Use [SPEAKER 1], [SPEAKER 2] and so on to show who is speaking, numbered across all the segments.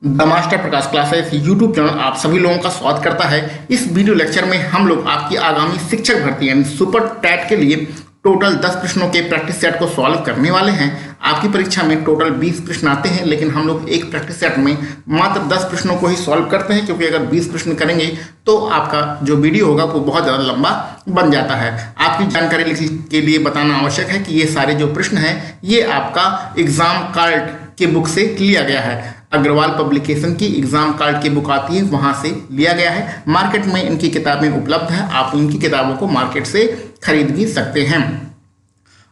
[SPEAKER 1] The master Prakash classes YouTube channel आप सभी लोगों का स्वागत करता है। इस वीडियो लेक्चर में हम लोग आपकी आगामी शिक्षक भर्ती यानी सुपर टैट के लिए टोटल 10 प्रश्नों के प्रैक्टिस सेट को सॉल्व करने वाले हैं। आपकी परीक्षा में टोटल 20 प्रश्न आते हैं, लेकिन हम लोग एक प्रैक्टिस सेट में मात्र 10 प्रश्नों को ही सॉल्व करते हैं, क्योंकि अगर 20 प्रश्न करेंगे तो आपका जो वीडियो होगा वो बहुत ज़्यादा लंबा बन जाता है। आपकी जानकारी के लिए बताना आवश्यक है कि ये सारे जो प्रश्न हैं ये आपका एग्जाम कार्ड की बुक से लिया गया है। अग्रवाल पब्लिकेशन की एग्जाम कार्ड की बुक आती है, वहां से लिया गया है। मार्केट में इनकी किताबें उपलब्ध हैं, आप इनकी किताबों को मार्केट से खरीद भी सकते हैं।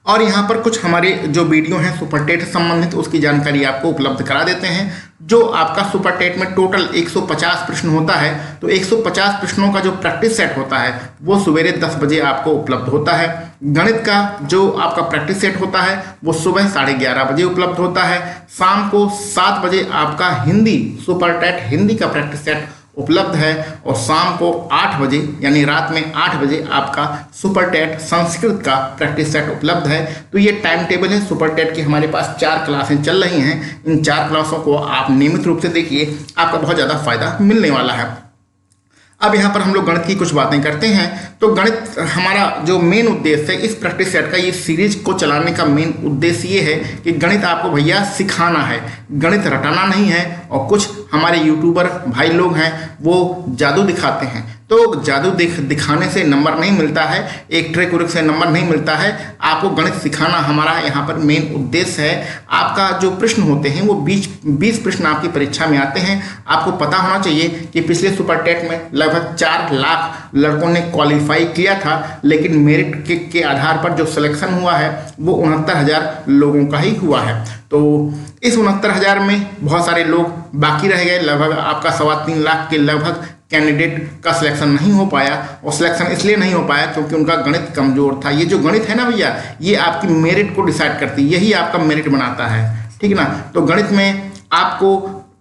[SPEAKER 1] और यहाँ पर कुछ हमारे जो वीडियो हैं सुपर टेट से संबंधित, उसकी जानकारी आपको उपलब्ध करा देते हैं। जो आपका सुपर टेट में टोटल 150 प्रश्न होता है, तो 150 प्रश्नों का जो प्रैक्टिस सेट होता है वो सवेरे 10 बजे आपको उपलब्ध होता है। गणित का जो आपका प्रैक्टिस सेट होता है वो सुबह 11:30 बजे उपलब्ध होता है। शाम को 7 बजे आपका हिंदी सुपर टेट हिंदी का प्रैक्टिस सेट उपलब्ध है, और शाम को 8 बजे यानी रात में 8 बजे आपका सुपर टेट संस्कृत का प्रैक्टिस सेट उपलब्ध है। तो ये टाइम टेबल है सुपर टेट की। हमारे पास 4 क्लासें चल रही हैं। इन 4 क्लासों को आप नियमित रूप से देखिए, आपका बहुत ज़्यादा फायदा मिलने वाला है। अब यहाँ पर हम लोग गणित की कुछ बातें करते हैं। तो गणित हमारा जो मेन उद्देश्य है इस प्रैक्टिस सेट का, ये सीरीज को चलाने का मेन उद्देश्य ये है कि गणित आपको भैया सिखाना है, गणित रटाना नहीं है। और कुछ हमारे यूट्यूबर भाई लोग हैं वो जादू दिखाते हैं, तो जादू दिखाने से नंबर नहीं मिलता है, एक ट्रिक उरिक से नंबर नहीं मिलता है। आपको गणित सिखाना हमारा यहाँ पर मेन उद्देश्य है। आपका जो प्रश्न होते हैं वो 20 प्रश्न आपकी परीक्षा में आते हैं। आपको पता होना चाहिए कि पिछले सुपर टेट में लगभग 4 लाख लड़कों ने क्वालिफाई किया था, लेकिन मेरिट के आधार पर जो सिलेक्शन हुआ है वो 69,000 लोगों का ही हुआ है। तो इस 69,000 में बहुत सारे लोग बाकी रह गए। लगभग आपका 3.25 लाख के लगभग कैंडिडेट का सिलेक्शन नहीं हो पाया, और सिलेक्शन इसलिए नहीं हो पाया क्योंकि उनका गणित कमजोर था। ये जो गणित है ना भैया, ये आपकी मेरिट को डिसाइड करती है, यही आपका मेरिट बनाता है, ठीक है ना। तो गणित में आपको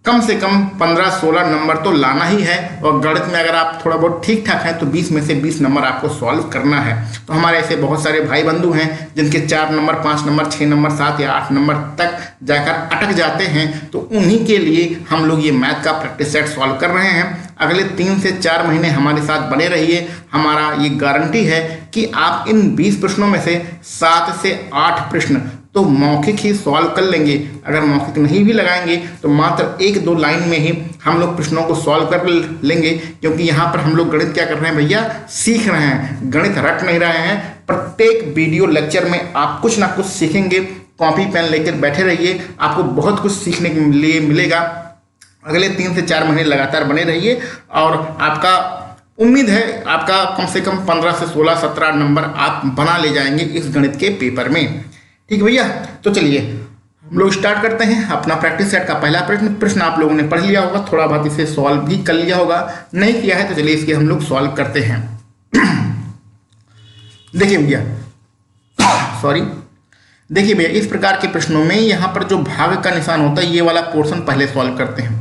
[SPEAKER 1] कम से कम 15-16 नंबर तो लाना ही है, और गणित में अगर आप थोड़ा बहुत ठीक ठाक हैं तो 20 में से 20 नंबर आपको सॉल्व करना है। तो हमारे ऐसे बहुत सारे भाई बंधु हैं जिनके 4 नंबर 5 नंबर 6 नंबर 7 या 8 नंबर तक जाकर अटक जाते हैं, तो उन्हीं के लिए हम लोग ये मैथ का प्रैक्टिस सेट सॉल्व कर रहे हैं। अगले 3 से 4 महीने हमारे साथ बने रहिए। हमारा ये गारंटी है कि आप इन 20 प्रश्नों में से 7 से 8 प्रश्न तो मौखिक ही सॉल्व कर लेंगे। अगर मौखिक नहीं भी लगाएंगे तो मात्र 1-2 लाइन में ही हम लोग प्रश्नों को सॉल्व कर लेंगे, क्योंकि यहाँ पर हम लोग गणित क्या कर रहे हैं भैया, सीख रहे हैं, गणित रट नहीं रहे हैं। प्रत्येक वीडियो लेक्चर में आप कुछ ना कुछ सीखेंगे। कॉपी पेन लेकर बैठे रहिए, आपको बहुत कुछ सीखने के लिए मिलेगा। अगले 3 से 4 महीने लगातार बने रहिए, और आपका उम्मीद है आपका कम से कम 15 से 16 17 नंबर आप बना ले जाएंगे इस गणित के पेपर में। ठीक है भैया, तो चलिए हम लोग स्टार्ट करते हैं अपना प्रैक्टिस सेट का पहला प्रश्न आप लोगों ने पढ़ लिया होगा, थोड़ा बहुत इसे सॉल्व भी कर लिया होगा, नहीं किया है तो चलिए इसके हम लोग सॉल्व करते हैं। देखिए भैया, देखिए भैया, इस प्रकार के प्रश्नों में यहाँ पर जो भाग का निशान होता है ये वाला पोर्शन पहले सॉल्व करते हैं,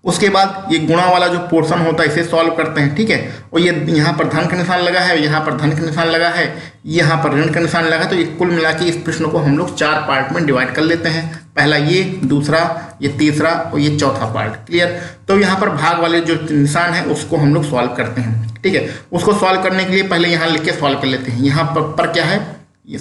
[SPEAKER 1] उसके बाद ये गुणा वाला जो पोर्शन होता है इसे सॉल्व करते हैं, ठीक है। और ये यहाँ पर धन का निशान लगा है, यहाँ पर धन का निशान लगा है, यहाँ पर ऋण का निशान लगा है। तो ये कुल मिला के इस प्रश्न को हम लोग 4 पार्ट में डिवाइड कर लेते हैं। पहला ये, दूसरा ये, तीसरा और ये चौथा पार्ट। क्लियर। तो यहाँ पर भाग वाले जो निशान है उसको हम लोग सॉल्व करते हैं, ठीक है। उसको सॉल्व करने के लिए पहले यहाँ लिख के सॉल्व कर लेते हैं। यहाँ पर क्या है, ये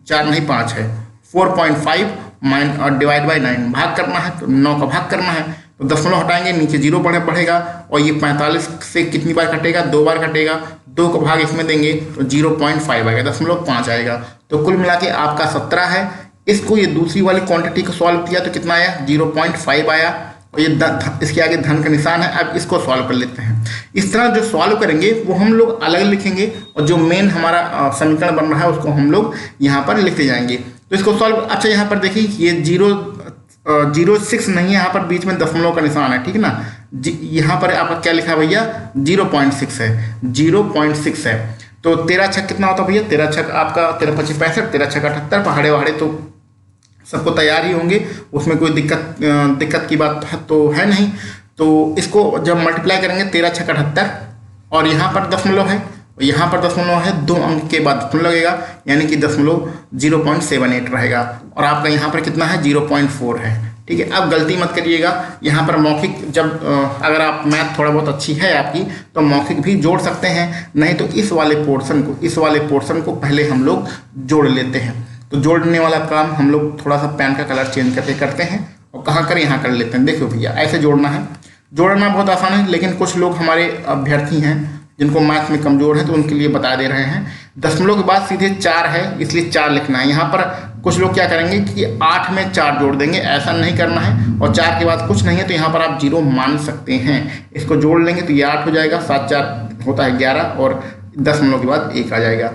[SPEAKER 1] 4 नहीं 5 है। 4.5 और डिवाइड बाई 9 भाग करना है, तो 9 का भाग करना है। तो दशमलव हटाएंगे, नीचे 0 बढ़ेगा, और ये 45 से कितनी बार कटेगा, 2 बार कटेगा। 2 का भाग इसमें देंगे तो 0.5 आएगा, 0.5 आएगा। तो कुल मिला के आपका 17 है। इसको ये दूसरी वाली क्वांटिटी को सॉल्व किया तो कितना आया, 0.5 आया। और ये इसके आगे धन का निशान है। अब इसको सॉल्व कर लेते हैं। इस तरह जो सॉल्व करेंगे वो हम लोग अलग लिखेंगे, और जो मेन हमारा समीकरण बन रहा है उसको हम लोग यहाँ पर लिखते जाएंगे। तो इसको सॉल्व, अच्छा यहाँ पर देखिए ये 0.6 नहीं है, यहाँ पर बीच में दशमलव का निशान है, ठीक है ना। यहाँ पर आपका क्या लिखा है भैया, 0.6 है, 0.6 है। तो 13 छक कितना होता है भैया, 13 छक आपका 13×25 65, 13 छक 78। पहाड़े वहाड़े तो सबको तैयार ही होंगे, उसमें कोई दिक्कत की बात तो है नहीं। तो इसको जब मल्टीप्लाई करेंगे 13 छक 78, और यहाँ पर दशमलव है, यहाँ पर दशमलव है, 2 अंक के बाद दशमलव लगेगा, यानी कि दशमलव 0.78 रहेगा। और आपका यहाँ पर कितना है, 0.4 है, ठीक है। अब गलती मत करिएगा, यहाँ पर मौखिक जब अगर आप मैथ थोड़ा बहुत अच्छी है आपकी तो मौखिक भी जोड़ सकते हैं, नहीं तो इस वाले पोर्शन को पहले हम लोग जोड़ लेते हैं। तो जोड़ने वाला काम हम लोग थोड़ा सा पेन का कलर चेंज करके करते हैं और कहाँ करें यहाँ कर लेते हैं। देखो भैया ऐसे जोड़ना है, जोड़ना बहुत आसान है, लेकिन कुछ लोग हमारे अभ्यर्थी हैं जिनको मैथ में कमजोर है तो उनके लिए बता दे रहे हैं। दशमलव के बाद सीधे 4 है, इसलिए 4 लिखना है। यहाँ पर कुछ लोग क्या करेंगे कि 8 में 4 जोड़ देंगे, ऐसा नहीं करना है। और 4 के बाद कुछ नहीं है तो यहाँ पर आप 0 मान सकते हैं। इसको जोड़ लेंगे तो ये 8 हो जाएगा, 7 4 होता है 11 और दशमलव के बाद 1 आ जाएगा।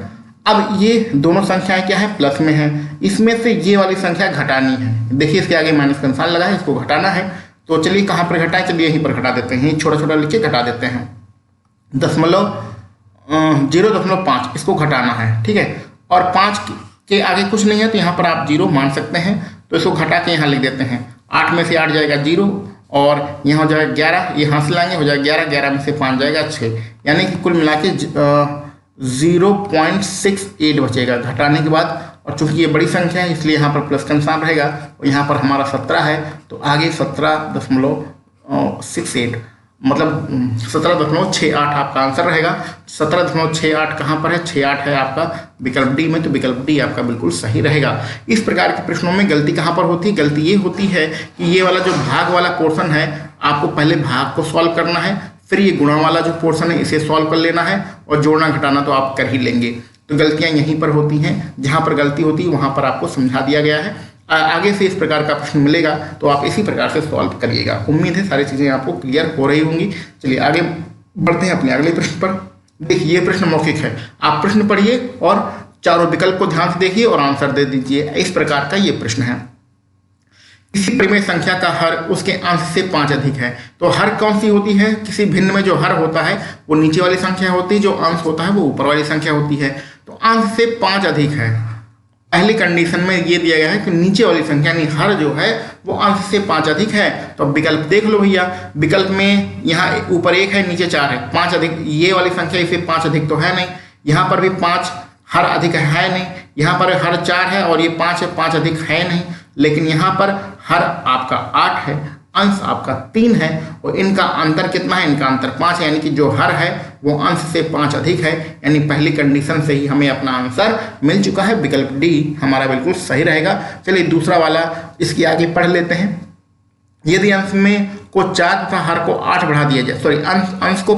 [SPEAKER 1] अब ये दोनों संख्याएं क्या है, प्लस में है, इसमें से ये वाली संख्या घटानी है। देखिए इसके आगे माइनस का निशान लगा है, इसको घटाना है। तो चलिए कहाँ पर घटाएं, चलिए यहीं पर घटा देते हैं, छोटा छोटा लिख के घटा देते हैं। 0.5 इसको घटाना है, ठीक है। और 5 के आगे कुछ नहीं है तो यहाँ पर आप 0 मान सकते हैं। तो इसको घटा के यहाँ लिख देते हैं। 8 में से 8 जाएगा 0 और यहाँ हो जाएगा 11, ये हासिल लाएंगे हो जाएगा 11, 11 में से 5 जाएगा 6, यानी कि कुल मिला के 0.68 बचेगा घटाने के बाद। और चूंकि ये बड़ी संख्या है इसलिए यहाँ पर प्लस का निशान रहेगा और यहाँ पर हमारा 17 है तो आगे 17.68 मतलब 17.68 आपका आंसर रहेगा। 17.68 कहाँ पर है, 68 है आपका विकल्प डी में, तो विकल्प डी आपका बिल्कुल सही रहेगा। इस प्रकार के प्रश्नों में गलती कहाँ पर होती है, गलती ये होती है कि ये वाला जो भाग वाला पोर्शन है आपको पहले भाग को सॉल्व करना है, फिर ये गुणा वाला जो पोर्शन है इसे सॉल्व कर लेना है और जोड़ना घटाना तो आप कर ही लेंगे। तो गलतियां यहीं पर होती हैं, जहां पर गलती होती है वहां पर आपको समझा दिया गया है। आगे से इस प्रकार का प्रश्न मिलेगा तो आप इसी प्रकार से सॉल्व करिएगा। उम्मीद है सारी चीजें आपको क्लियर हो रही होंगी। चलिए आगे बढ़ते हैं अपने अगले प्रश्न पर। देखिए ये प्रश्न मौखिक है, आप प्रश्न पढ़िए और चारों विकल्प को ध्यान से देखिए और आंसर दे दीजिए। इस प्रकार का ये प्रश्न है, किसी परिमेय संख्या का हर उसके अंश से 5 अधिक है। तो हर कौन सी होती है, किसी भिन्न में जो हर होता है वो नीचे वाली संख्या होती है, जो अंश होता है वो ऊपर वाली संख्या होती है। तो अंश से 5 अधिक है, पहली कंडीशन में ये दिया गया है कि नीचे वाली संख्या यानी हर जो है वो अंश से 5 अधिक है। तो विकल्प देख लो भैया, विकल्प में यहाँ ऊपर 1 है नीचे 4 है, 5 अधिक ये वाली संख्या इसे 5 अधिक तो है नहीं, यहाँ पर भी 5 हर अधिक है नहीं, यहाँ पर हर 4 है और ये 5 है, 5 अधिक है नहीं, लेकिन यहाँ पर हर आपका 8 है, अंश आपका 3 है और इनका अंतर कितना है, इनका अंतर 5 है, यानी कि जो हर है वो अंश से 5 अधिक है। यानी पहली कंडीशन से ही हमें अपना आंसर मिल चुका है, विकल्प डी हमारा बिल्कुल सही रहेगा। चलिए दूसरा वाला इसके आगे पढ़ लेते हैं। यदि अंश में को 4 तथा हर को 8 बढ़ा दिया जाए, सॉरी अंश को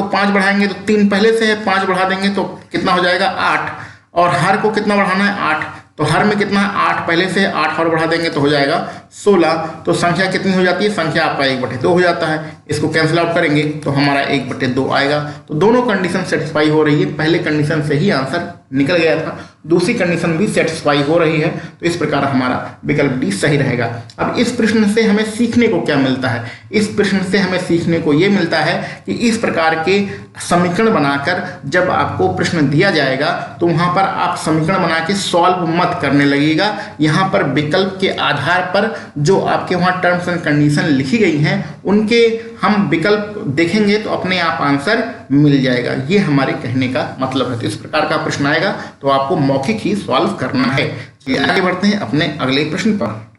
[SPEAKER 1] 5 बढ़ाएंगे तो 3 पहले से है, 5 बढ़ा देंगे तो कितना हो जाएगा 8, और हर को कितना बढ़ाना है 8, तो हर में कितना है 8 पहले से, 8 और बढ़ा देंगे तो हो जाएगा 16। तो संख्या कितनी हो जाती है, संख्या आपका 1/2 हो जाता है। इसको कैंसिल आउट करेंगे तो हमारा 1/2 आएगा। तो दोनों कंडीशन सेटिस्फाई हो रही है, पहले कंडीशन से ही आंसर निकल गया था, दूसरी कंडीशन भी सेटिस्फाई हो रही है। तो इस प्रकार हमारा विकल्प डी सही रहेगा। अब इस प्रश्न से हमें सीखने को क्या मिलता है, इस प्रश्न से हमें सीखने को ये मिलता है कि इस प्रकार के समीकरण बनाकर जब आपको प्रश्न दिया जाएगा तो वहां पर आप समीकरण बना के सॉल्व मत करने लगेगा। यहाँ पर विकल्प के आधार पर जो आपके वहाँ टर्म्स एंड कंडीशन लिखी गई हैं उनके हम विकल्प देखेंगे तो अपने आप आंसर मिल जाएगा, ये हमारे कहने का मतलब है। तो इस प्रकार का प्रश्न आएगा तो आपको मौखिक ही सॉल्व करना है। चलिए आगे बढ़ते हैं अपने अगले प्रश्न पर।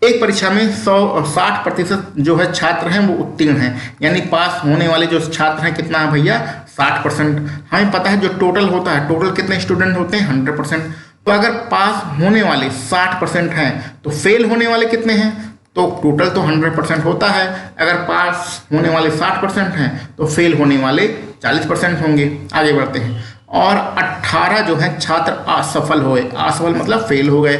[SPEAKER 1] एक परीक्षा में 60% जो है छात्र हैं वो उत्तीर्ण हैं, यानी पास होने वाले जो छात्र हैं कितना है भैया 60%। हमें पता है जो टोटल होता है, टोटल कितने स्टूडेंट होते हैं 100%। तो अगर पास होने वाले 60% हैं तो फेल होने वाले कितने हैं, तो टोटल तो 100% होता है, अगर पास होने वाले 60% हैं तो फेल होने वाले 40% होंगे। आगे बढ़ते हैं। और 18 जो है छात्र असफल हुए, असफल मतलब फेल हो गए।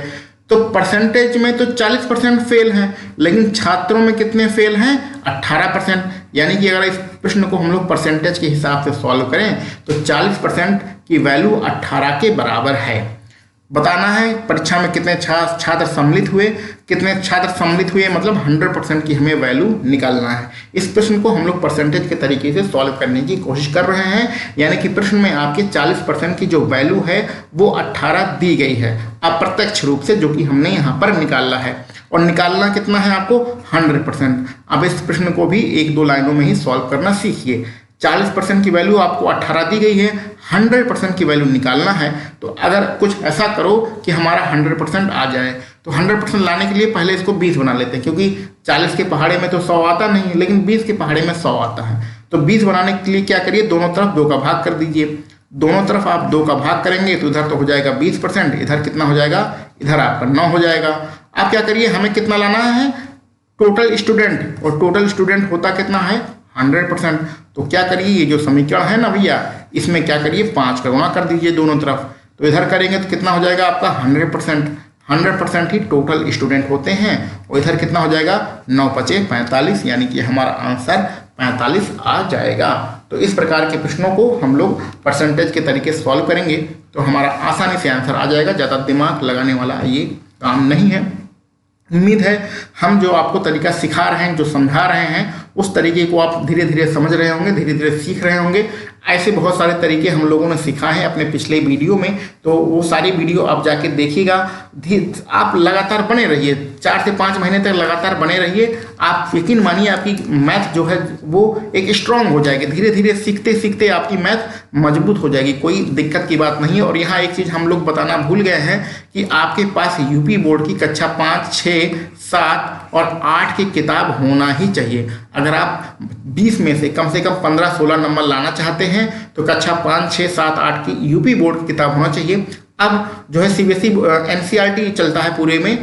[SPEAKER 1] तो परसेंटेज में तो 40% फेल हैं, लेकिन छात्रों में कितने फेल हैं 18%। यानी कि अगर इस प्रश्न को हम लोग परसेंटेज के हिसाब से सॉल्व करें तो 40% की वैल्यू 18 के बराबर है। बताना है परीक्षा में कितने छात्र सम्मिलित हुए, कितने छात्र सम्मिलित हुए मतलब 100% की हमें वैल्यू निकालना है। इस प्रश्न को हम लोग परसेंटेज के तरीके से सॉल्व करने की कोशिश कर रहे हैं, यानी कि प्रश्न में आपके 40% की जो वैल्यू है वो 18 दी गई है अप्रत्यक्ष रूप से, जो कि हमने यहाँ पर निकालना है। और निकालना कितना है आपको 100%। अब इस प्रश्न को भी 1-2 लाइनों में ही सॉल्व करना सीखिए। 40% की वैल्यू आपको 18 दी गई है, 100% की वैल्यू निकालना है। तो अगर कुछ ऐसा करो कि हमारा 100% आ जाए, तो 100% लाने के लिए पहले इसको 20 बना लेते हैं, क्योंकि 40 के पहाड़े में तो 100 आता नहीं, लेकिन 20 के पहाड़े में 100 आता है। तो 20 बनाने के लिए क्या करिए, दोनों तरफ 2 का भाग कर दीजिए। दोनों तरफ आप 2 का भाग करेंगे तो इधर तो हो जाएगा 20%, इधर कितना हो जाएगा, इधर आपका 9 हो जाएगा। आप क्या करिए, हमें कितना लाना है, टोटल स्टूडेंट, और टोटल स्टूडेंट होता कितना है, 100%। तो क्या करिए, ये जो समीकरण है ना भैया, इसमें क्या करिए 5 का गुणा कर दीजिए दोनों तरफ। तो इधर करेंगे तो कितना हो जाएगा आपका 100%। 100% ही टोटल स्टूडेंट होते हैं। और इधर कितना हो जाएगा, 9 × 5 = 45, यानी कि हमारा आंसर 45 आ जाएगा। तो इस प्रकार के प्रश्नों को हम लोग परसेंटेज के तरीके से सॉल्व करेंगे तो हमारा आसानी से आंसर आ जाएगा। ज़्यादा दिमाग लगाने वाला ये काम नहीं है। उम्मीद है हम जो आपको तरीका सिखा रहे हैं, जो समझा रहे हैं, उस तरीके को आप धीरे धीरे समझ रहे होंगे, धीरे धीरे सीख रहे होंगे। ऐसे बहुत सारे तरीके हम लोगों ने सिखाए हैं अपने पिछले वीडियो में, तो वो सारी वीडियो आप जाके देखिएगा। आप लगातार बने रहिए, 4 से 5 महीने तक लगातार बने रहिए। आप यकीन मानिए आपकी मैथ जो है वो एक स्ट्रांग हो जाएगी। धीरे धीरे सीखते सीखते आपकी मैथ मजबूत हो जाएगी, कोई दिक्कत की बात नहीं है। और यहाँ एक चीज़ हम लोग बताना भूल गए हैं कि आपके पास यूपी बोर्ड की कक्षा 5, 6, 7 और 8 की किताब होना ही चाहिए। अगर आप 20 में से कम 15-16 नंबर लाना चाहते हैं तो कक्षा 5, 6, 7, 8 की यूपी बोर्ड की किताब होना चाहिए। अब जो है सीबीएसई एनसीईआरटी चलता है पूरे में,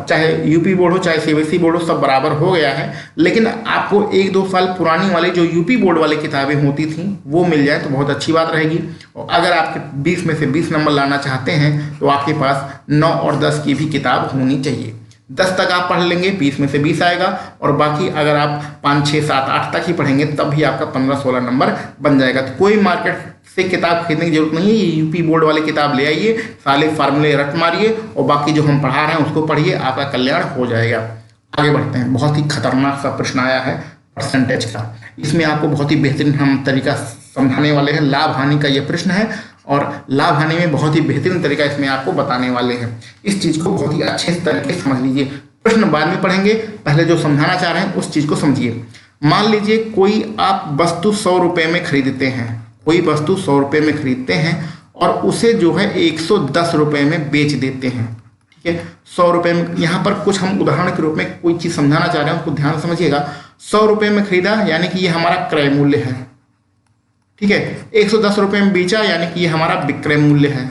[SPEAKER 1] चाहे यूपी बोर्ड हो चाहे सीबीएसई बोर्ड हो, सब बराबर हो गया है। लेकिन आपको 1-2 साल पुरानी वाली जो यूपी बोर्ड वाली किताबें होती थी वो मिल जाए तो बहुत अच्छी बात रहेगी। और अगर आपके 20 में से 20 नंबर लाना चाहते हैं तो आपके पास 9 और 10 की भी किताब होनी चाहिए। 10 तक आप पढ़ लेंगे, 20 में से 20 आएगा, और बाकी अगर आप 5, 6, 7, 8 तक ही पढ़ेंगे तब भी आपका 15-16 नंबर बन जाएगा। तो कोई मार्केट से किताब खरीदने की जरूरत नहीं है, ये यूपी बोर्ड वाली किताब ले आइए, सारे फार्मूले रट मारिए और बाकी जो हम पढ़ा रहे हैं उसको पढ़िए, आपका कल्याण हो जाएगा। आगे बढ़ते हैं। बहुत ही खतरनाक सा प्रश्न आया है परसेंटेज का। इसमें आपको बहुत ही बेहतरीन हम तरीका समझाने वाले हैं। लाभ हानि का ये प्रश्न है और लाभ हानि में बहुत ही बेहतरीन तरीका इसमें आपको बताने वाले हैं। इस चीज़ को बहुत ही अच्छे तरीके से समझ लीजिए। प्रश्न बाद में पढ़ेंगे, पहले जो समझाना चाह रहे हैं उस चीज़ को समझिए। मान लीजिए कोई आप वस्तु 100 रुपये में खरीदते हैं, कोई वस्तु 100 रुपये में खरीदते हैं और उसे जो है 110 रुपये में बेच देते हैं। ठीक है, 100 रुपये में, यहाँ पर कुछ हम उदाहरण के रूप में कोई चीज़ समझाना चाह रहे हैं, उसको ध्यान से समझिएगा। 100 रुपये में खरीदा यानी कि ये हमारा क्रय मूल्य है। ठीक है, 110 रुपये में बेचा यानी कि ये हमारा विक्रय मूल्य है।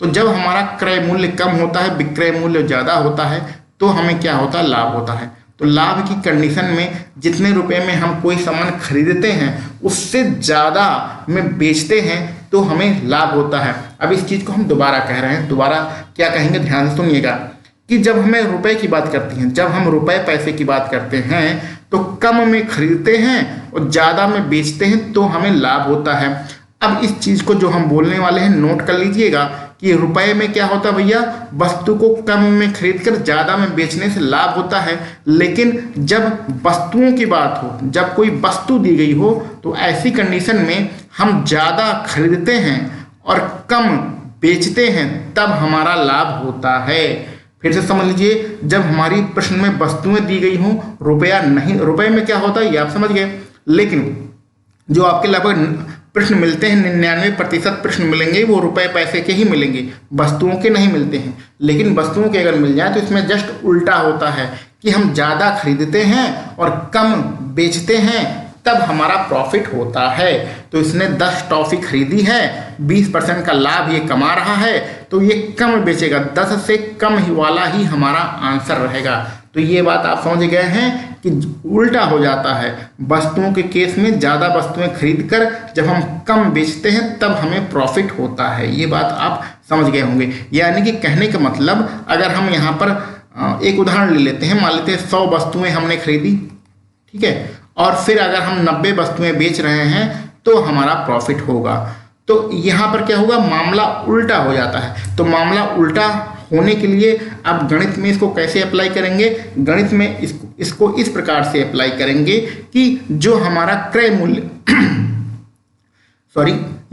[SPEAKER 1] तो जब हमारा क्रय मूल्य कम होता है, विक्रय मूल्य ज़्यादा होता है, तो हमें क्या होता है, लाभ होता है। तो लाभ की कंडीशन में जितने रुपए में हम कोई सामान खरीदते हैं उससे ज़्यादा में बेचते हैं तो हमें लाभ होता है। अब इस चीज़ को हम दोबारा कह रहे हैं, दोबारा क्या कहेंगे, ध्यान से सुनिएगा कि जब हमें रुपए की बात करती हैं, जब हम रुपए पैसे की बात करते हैं तो कम में खरीदते हैं और ज़्यादा में बेचते हैं तो हमें लाभ होता है। अब इस चीज़ को जो हम बोलने वाले हैं नोट कर लीजिएगा कि रुपए में क्या होता है भैया, वस्तु को कम में खरीदकर ज़्यादा में बेचने से लाभ होता है। लेकिन जब वस्तुओं की बात हो, जब कोई वस्तु दी गई हो तो ऐसी कंडीशन में हम ज़्यादा खरीदते हैं और कम बेचते हैं तब हमारा लाभ होता है। फिर से समझ लीजिए, जब हमारी प्रश्न में वस्तुएं दी गई हों, रुपया नहीं, रुपए में क्या होता है ये आप समझ गए। लेकिन जो आपके लगभग प्रश्न मिलते हैं, 99% प्रश्न मिलेंगे वो रुपए पैसे के ही मिलेंगे, वस्तुओं के नहीं मिलते हैं। लेकिन वस्तुओं के अगर मिल जाए तो इसमें जस्ट उल्टा होता है कि हम ज़्यादा खरीदते हैं और कम बेचते हैं तब हमारा प्रॉफिट होता है। तो इसने 10 टॉफ़ी खरीदी है, 20% का लाभ ये कमा रहा है तो ये कम बेचेगा, 10 से कम ही वाला ही हमारा आंसर रहेगा। तो ये बात आप समझ गए हैं कि उल्टा हो जाता है। वस्तुओं के केस में ज़्यादा वस्तुएं खरीदकर जब हम कम बेचते हैं तब हमें प्रॉफिट होता है। ये बात आप समझ गए होंगे। यानी कि कहने का मतलब, अगर हम यहाँ पर एक उदाहरण ले लेते हैं, मान लेते हैं 100 वस्तुएं हमने खरीदी, ठीक है, और फिर अगर हम 90 वस्तुएं बेच रहे हैं तो हमारा प्रॉफिट होगा। तो यहाँ पर क्या होगा, मामला उल्टा हो जाता है। तो मामला उल्टा होने के लिए अब गणित में इसको कैसे अप्लाई करेंगे, गणित में इसको इस प्रकार से अप्लाई करेंगे कि जो हमारा क्रय मूल्य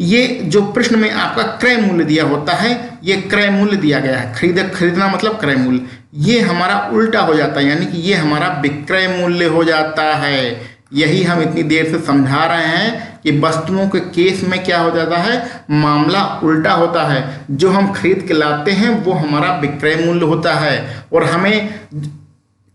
[SPEAKER 1] ये जो प्रश्न में आपका क्रय मूल्य दिया होता है, ये क्रय मूल्य दिया गया है, खरीदना मतलब क्रय मूल्य, ये हमारा उल्टा हो जाता है, यानी कि ये हमारा विक्रय मूल्य हो जाता है। यही हम इतनी देर से समझा रहे हैं कि वस्तुओं के केस में क्या हो जाता है, मामला उल्टा होता है। जो हम खरीद के लाते हैं वो हमारा विक्रय मूल्य होता है, और हमें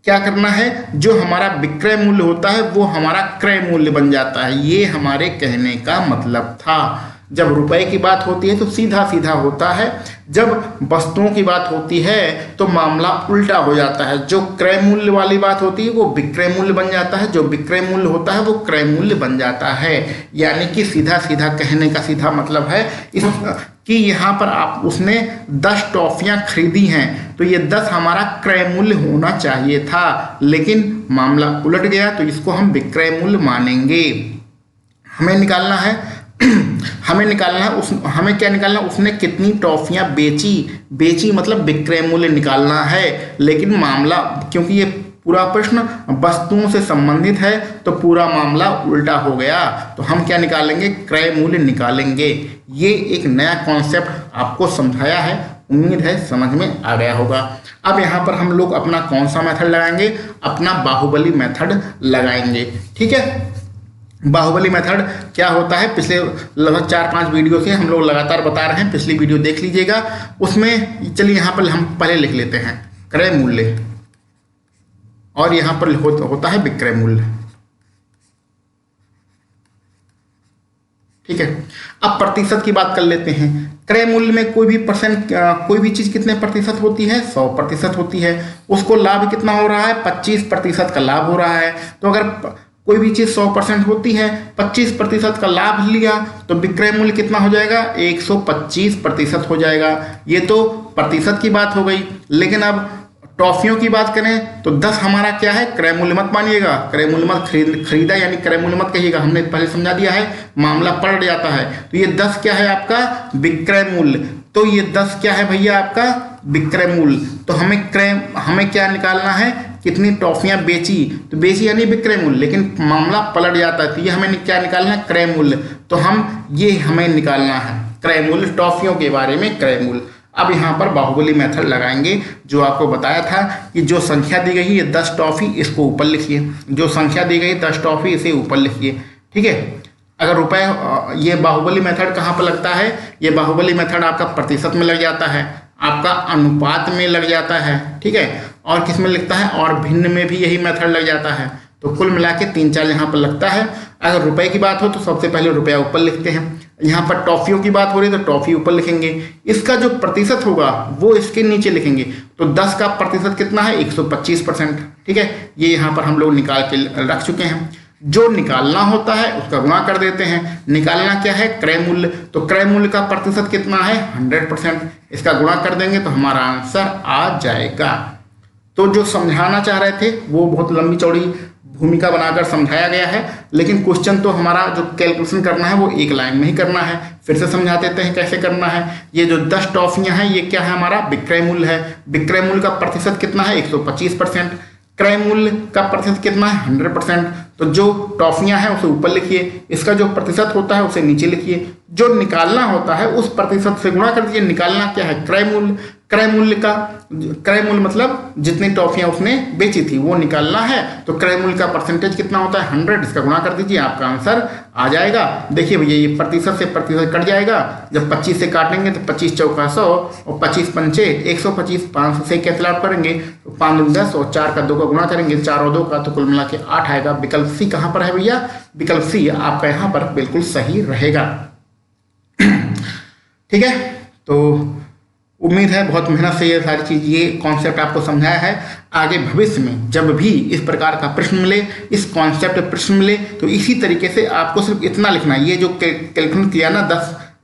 [SPEAKER 1] क्या करना है, जो हमारा विक्रय मूल्य होता है वो हमारा क्रय मूल्य बन जाता है। ये हमारे कहने का मतलब था। जब रुपए की बात होती है तो सीधा सीधा होता है, जब वस्तुओं की बात होती है तो मामला उल्टा हो जाता है। जो क्रय मूल्य वाली बात होती है वो विक्रय मूल्य बन जाता है, जो विक्रय मूल्य होता है वो क्रय मूल्य बन जाता है। यानी कि सीधा सीधा कहने का सीधा मतलब है इस कि यहाँ पर आप उसने 10 टॉफियाँ खरीदी हैं तो ये 10 हमारा क्रय मूल्य होना चाहिए था, लेकिन मामला उलट गया तो इसको हम विक्रय मूल्य मानेंगे। हमें निकालना है हमें क्या निकालना, उसने कितनी टॉफियाँ बेची मतलब विक्रय मूल्य निकालना है। लेकिन मामला, क्योंकि ये पूरा प्रश्न वस्तुओं से संबंधित है तो पूरा मामला उल्टा हो गया, तो हम क्या निकालेंगे, क्रय मूल्य निकालेंगे। ये एक नया कॉन्सेप्ट आपको समझाया है, उम्मीद है समझ में आ गया होगा। अब यहाँ पर हम लोग अपना कौन सा मेथड लगाएंगे, अपना बाहुबली मेथड लगाएंगे। ठीक है, बाहुबली मेथड क्या होता है, पिछले लगभग 4-5 वीडियो से हम लोग लगातार बता रहे हैं, पिछली वीडियो देख लीजिएगा। उसमें चलिए यहाँ पर हम पहले लिख लेते हैं क्रय मूल्य, और यहाँ पर होता है विक्रय मूल्य। ठीक है, अब प्रतिशत की बात कर लेते हैं। क्रय मूल्य में कोई भी चीज कितने प्रतिशत होती है, 100% होती है। उसको लाभ कितना हो रहा है, 25% का लाभ हो रहा है। तो अगर कोई भी चीज 100% होती है, 25% का लाभ लिया तो विक्रय मूल्य कितना हो जाएगा, 125% हो जाएगा। ये तो प्रतिशत की बात हो गई। लेकिन अब टॉफियों की बात करें तो 10 हमारा क्या है, क्रय मूल्य मत मानिएगा, क्रय मूल्य मत खरीदा यानी क्रय मूल्य मत कहिएगा, हमने पहले समझा दिया है, मामला पलट जाता है। तो ये 10 क्या है आपका विक्रय मूल्य, तो ये 10 क्या है भैया आपका विक्रय मूल्य। तो हमें क्या निकालना है, कितनी टॉफियां बेची, तो बेची यानी विक्रय मूल्य, लेकिन मामला पलट जाता है तो ये हमें क्या निकालना है, क्रय मूल्य। तो हमें निकालना है क्रय मूल्य, टॉफियों के बारे में क्रय मूल्य। अब यहाँ पर बाहुबली मेथड लगाएंगे, जो आपको बताया था कि जो संख्या दी गई है 10 टॉफी, इसको ऊपर लिखिए। जो संख्या दी गई 10 टॉफी, इसे ऊपर लिखिए। ठीक है, अगर रुपए, ये बाहुबली मेथड कहाँ पर लगता है, ये बाहुबली मेथड आपका प्रतिशत में लग जाता है, आपका अनुपात में लग जाता है। ठीक है, और किस में लगता है, और भिन्न में भी यही मेथड लग जाता है। तो कुल मिला के 3-4 यहाँ पर लगता है। अगर रुपए की बात हो तो सबसे पहले रुपया ऊपर लिखते हैं। यहाँ पर टॉफियों की बात हो रही है तो टॉफी ऊपर लिखेंगे, इसका जो प्रतिशत होगा वो इसके नीचे लिखेंगे। तो 10 का प्रतिशत कितना है, 125%। ठीक है, ये यहाँ पर हम लोग निकाल के रख चुके हैं। जो निकालना होता है उसका गुणा कर देते हैं। निकालना क्या है, क्रय मूल्य, तो क्रय मूल्य का प्रतिशत कितना है, 100%। इसका गुणा कर देंगे तो हमारा आंसर आ जाएगा। तो जो समझाना चाह रहे थे वो बहुत लंबी चौड़ी भूमिका बनाकर समझाया गया है, लेकिन क्वेश्चन तो हमारा जो कैलकुलेशन करना है वो एक लाइन में ही करना है। फिर से समझा देते हैं कैसे करना है। ये जो 10 टॉफियां हैं ये क्या है, हमारा विक्रय मूल्य है। विक्रय मूल्य का प्रतिशत कितना है, 125%। क्रय मूल्य का प्रतिशत कितना है, 100%। तो जो टॉफियां हैं उसे ऊपर लिखिए, इसका जो प्रतिशत होता है उसे नीचे लिखिए। जो निकालना होता है उस प्रतिशत से गुणा कर दीजिए। निकालना क्या है, क्रय मूल्य। क्रय मूल्य मतलब जितनी टॉफियां उसने बेची थी वो निकालना है। तो क्रय मूल्य का परसेंटेज कितना होता है, 100। इसका गुणा कर दीजिए, आपका आंसर आ जाएगा। देखिए भैया, ये प्रतिशत से प्रतिशत कट जाएगा। जब 25 से काटेंगे तो 25 चौका 100 और 25 पंचे 125। 500 से कैंसिल आउट करेंगे तो 5 दूनी 10 और 4 का 2 का गुणा करेंगे, 4 और 2 का, तो कुल मिला के 8 आएगा। विकल्प सी कहाँ पर है भैया, विकल्प सी आपका यहाँ पर बिल्कुल सही रहेगा। ठीक है, तो उम्मीद है बहुत मेहनत से ये सारी चीज, ये कॉन्सेप्ट आपको समझाया है। आगे भविष्य में जब भी इस प्रकार का प्रश्न मिले, इस कॉन्सेप्ट प्रश्न मिले, तो इसी तरीके से आपको सिर्फ इतना लिखना है। ये जो कैलकुलेशन किया ना,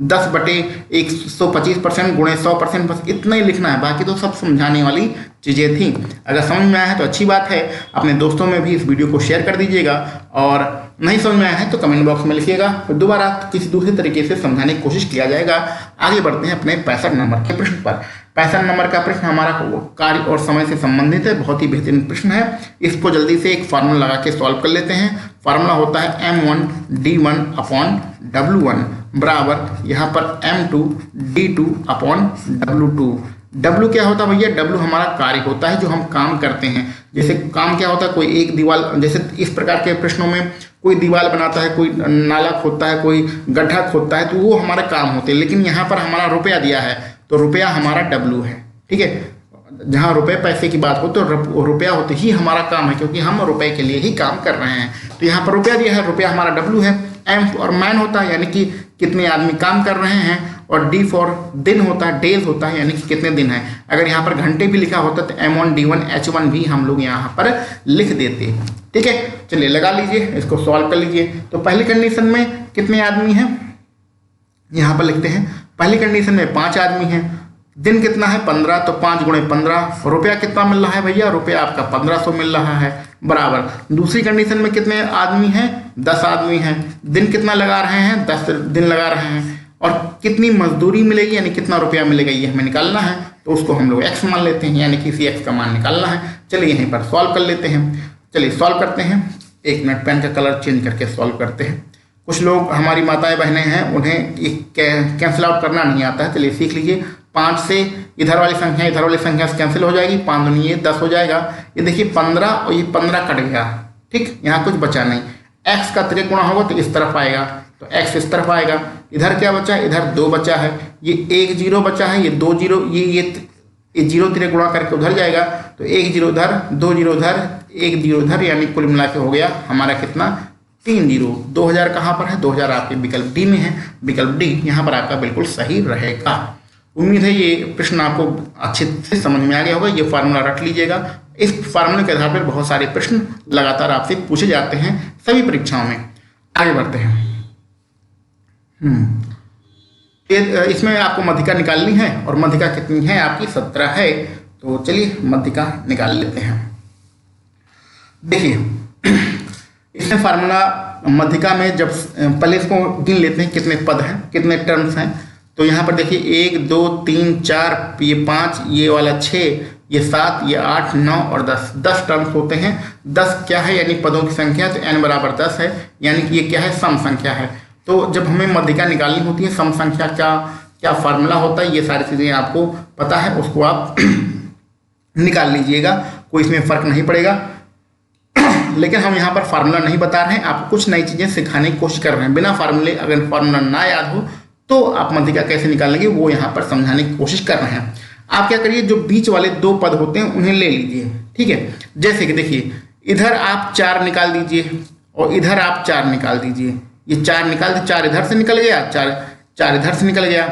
[SPEAKER 1] 10/125% गुणे 100%, बस इतना ही लिखना है। बाकी तो सब समझाने वाली चीज़ें थी। अगर समझ में आया है तो अच्छी बात है, अपने दोस्तों में भी इस वीडियो को शेयर कर दीजिएगा, और नहीं समझ में आया है तो कमेंट बॉक्स में लिखिएगा, फिर दोबारा किसी दूसरे तरीके से समझाने की कोशिश किया जाएगा। आगे बढ़ते हैं अपने 65 नंबर के प्रश्न पर। 65 नंबर का प्रश्न हमारा कार्य और समय से संबंधित है, बहुत ही बेहतरीन प्रश्न है। इसको जल्दी से एक फार्मूला लगा के सॉल्व कर लेते हैं। फार्मूला होता है M1D1/W1 बराबर यहाँ पर M2D2/W2। डब्लू क्या होता है भैया, डब्लू हमारा कार्य होता है जो हम काम करते हैं। जैसे काम क्या होता है, कोई एक दीवार, जैसे इस प्रकार के प्रश्नों में कोई दीवार बनाता है, कोई नाला खोदता है, कोई गड्ढा खोदता है, तो वो हमारा काम होते हैं। लेकिन यहाँ पर हमारा रुपया दिया है तो रुपया हमारा डब्लू है, ठीक है। जहाँ रुपए पैसे की बात हो तो रुपया होते ही हमारा काम है, क्योंकि हम रुपए के लिए ही काम कर रहे हैं। तो यहाँ पर रुपया दिया है, रुपया हमारा डब्लू है। एम और मैन होता है, यानी कि कितने आदमी काम कर रहे हैं। और डी फॉर दिन होता है, डेज होता है, यानी कि कितने दिन है। अगर यहाँ पर घंटे भी लिखा होता तो M1 D1 H1 भी हम लोग यहाँ पर लिख देते, ठीक है। चलिए लगा लीजिए, इसको सॉल्व कर लीजिए। तो पहली कंडीशन में कितने आदमी हैं, यहाँ पर लिखते हैं। पहली कंडीशन में 5 आदमी हैं, दिन कितना है 15, तो 5 गुणे 15। रुपया कितना मिल रहा है भैया, रुपया आपका 1500 मिल रहा है, बराबर। दूसरी कंडीशन में कितने आदमी हैं, 10 आदमी हैं, दिन कितना लगा रहे हैं, 10 दिन लगा रहे हैं। और कितनी मजदूरी मिलेगी, यानी कितना रुपया मिलेगा, ये हमें निकालना है। तो उसको हम लोग x मान लेते हैं, यानी कि इसी x का मान निकालना है। चलिए यहीं पर सॉल्व कर लेते हैं। चलिए सॉल्व करते हैं। 1 मिनट, पेन का कलर चेंज करके सॉल्व करते हैं। कुछ लोग हमारी माताएं बहनें हैं, उन्हें कैंसिल आउट करना नहीं आता है। चलिए सीख लीजिए। 5 से इधर वाली संख्या इधर वाली संख्या से कैंसिल हो जाएगी, 5 दूनी ये 10 हो जाएगा। ये देखिए 15 और ये 15 कट गया, ठीक, यहाँ कुछ बचा नहीं। x का 3 गुणा होगा तो इस तरफ आएगा, तो x इस तरफ आएगा। इधर क्या बचा है, इधर 2 बचा है, ये 1 0 बचा है, ये 2 0, ये 0 3 गुणा करके उधर जाएगा, तो 1 0 उधर, 2 0 उधर, 1 0 उधर, यानी कुल मिला के हो गया हमारा कितना, 3 0। 2000 कहाँ पर है, 2000 आपके विकल्प डी में है। विकल्प डी यहाँ पर आपका बिल्कुल सही रहेगा। उम्मीद है ये प्रश्न आपको अच्छे से समझ में आ गया होगा। ये फार्मूला रख लीजिएगा। इस फार्मूले के आधार पर बहुत सारे प्रश्न लगातार आपसे पूछे जाते हैं सभी परीक्षाओं में। आगे बढ़ते हैं। इसमें आपको मध्यिका निकालनी है, और मध्यिका कितनी है आपकी, 17 है। तो चलिए मध्यिका निकाल लेते हैं। देखिए इसमें फार्मूला मध्यिका में जब पहले इसको गिन लेते हैं कितने पद हैं, कितने टर्म्स हैं। तो यहाँ पर देखिए 1 2 3 4, ये 5, ये वाला 6, ये 7, ये 8 9 और 10 टर्म्स होते हैं। 10 क्या है, यानी पदों की संख्या, तो n बराबर 10 है, यानी कि ये क्या है, सम संख्या है। तो जब हमें मध्यिका निकालनी होती है, सम संख्या का क्या फार्मूला होता है, ये सारी चीज़ें आपको पता है, उसको आप निकाल लीजिएगा, कोई इसमें फ़र्क नहीं पड़ेगा। लेकिन हम यहाँ पर फार्मूला नहीं बता रहे हैं, आपको कुछ नई चीज़ें सिखाने की कोशिश कर रहे हैं। बिना फार्मूले अगर फार्मूला ना याद हो तो आप मध्यिका कैसे निकालेंगे वो यहाँ पर समझाने की कोशिश कर रहे हैं। आप क्या करिए, जो बीच वाले 2 पद होते हैं उन्हें ले लीजिए, ठीक है। जैसे कि देखिए इधर आप 4 निकाल दीजिए और इधर आप 4 निकाल दीजिए। ये 4 निकाल दिए, 4 इधर से निकल गया, 4 इधर से निकल गया,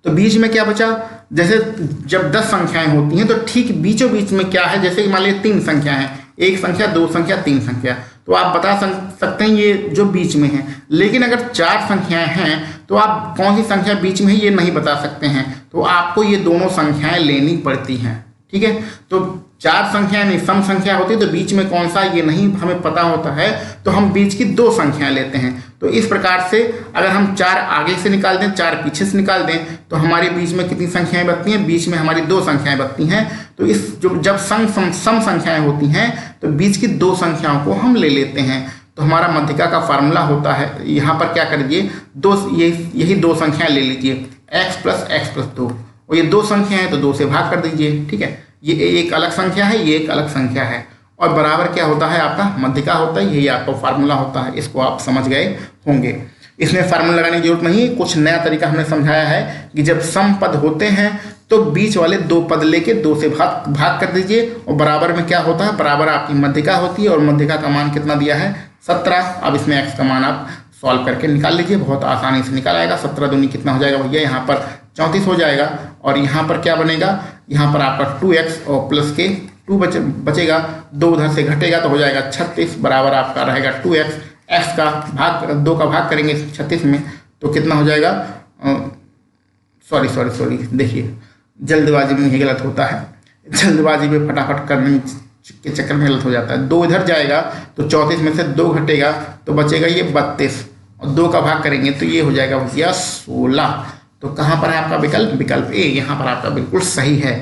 [SPEAKER 1] तो बीच में क्या बचा। जैसे जब 10 संख्याएं होती हैं तो ठीक बीचों बीच में क्या है, जैसे कि मान लीजिए 3 संख्या है, 1 संख्या 2 संख्या 3 संख्या, तो आप बता सकते हैं ये जो बीच में है। लेकिन अगर 4 संख्याएं हैं तो आप कौन सी संख्या बीच में है ये नहीं बता सकते हैं, तो आपको ये दोनों संख्याएं लेनी पड़ती हैं, ठीक है। तो 4 संख्याएं नहीं, सम संख्या होती है, तो बीच में कौन सा ये नहीं हमें पता होता है, तो हम बीच की 2 संख्याएं लेते हैं। तो इस प्रकार से अगर हम 4 आगे से निकाल दें, 4 पीछे से निकाल दें, तो हमारे बीच में कितनी संख्याएं बचती हैं, बीच में हमारी 2 संख्याएं बचती हैं। तो इस जब सम संख्याएं होती हैं तो बीच की 2 संख्याओं को हम ले लेते हैं। तो हमारा मध्यिका का फार्मूला होता है, यहाँ पर क्या करिए, यही 2 संख्याएं ले लीजिए, x + 2, और ये 2 संख्या है तो 2 से भाग कर दीजिए, ठीक है। ये एक अलग संख्या है, ये एक अलग संख्या है, और बराबर क्या होता है आपका मध्यिका होता है, यही आपका फार्मूला होता है। इसको आप समझ गए होंगे। इसमें फार्मूला लगाने की जरूरत नहीं, कुछ नया तरीका हमने समझाया है कि जब सम पद होते हैं तो बीच वाले 2 पद लेके 2 से भाग कर दीजिए, और बराबर में क्या होता है, बराबर आपकी मध्यिका होती है, और मध्यिका का मान कितना दिया है, 17। अब इसमें x का मान आप सॉल्व करके निकाल लीजिए, बहुत आसानी से निकाल आएगा। 17 दूनी कितना हो जाएगा भैया, यहाँ पर 34 हो जाएगा, और यहाँ पर क्या बनेगा, यहाँ पर आपका 2x और प्लस के 2 बचेगा, 2 उधर से घटेगा तो हो जाएगा 36, बराबर आपका रहेगा 2x। x का भाग 2 का भाग करेंगे 36 में तो कितना हो जाएगा, सॉरी देखिए जल्दबाजी में ही गलत होता है, जल्दबाजी में फटाफट करने के चक्कर में गलत हो जाता है। 2 इधर जाएगा तो 34 में से 2 घटेगा तो बचेगा ये 32, और 2 का भाग करेंगे तो ये हो जाएगा भैया 16। तो कहाँ पर है आपका विकल्प, विकल्प ए यहाँ पर आपका बिल्कुल सही है।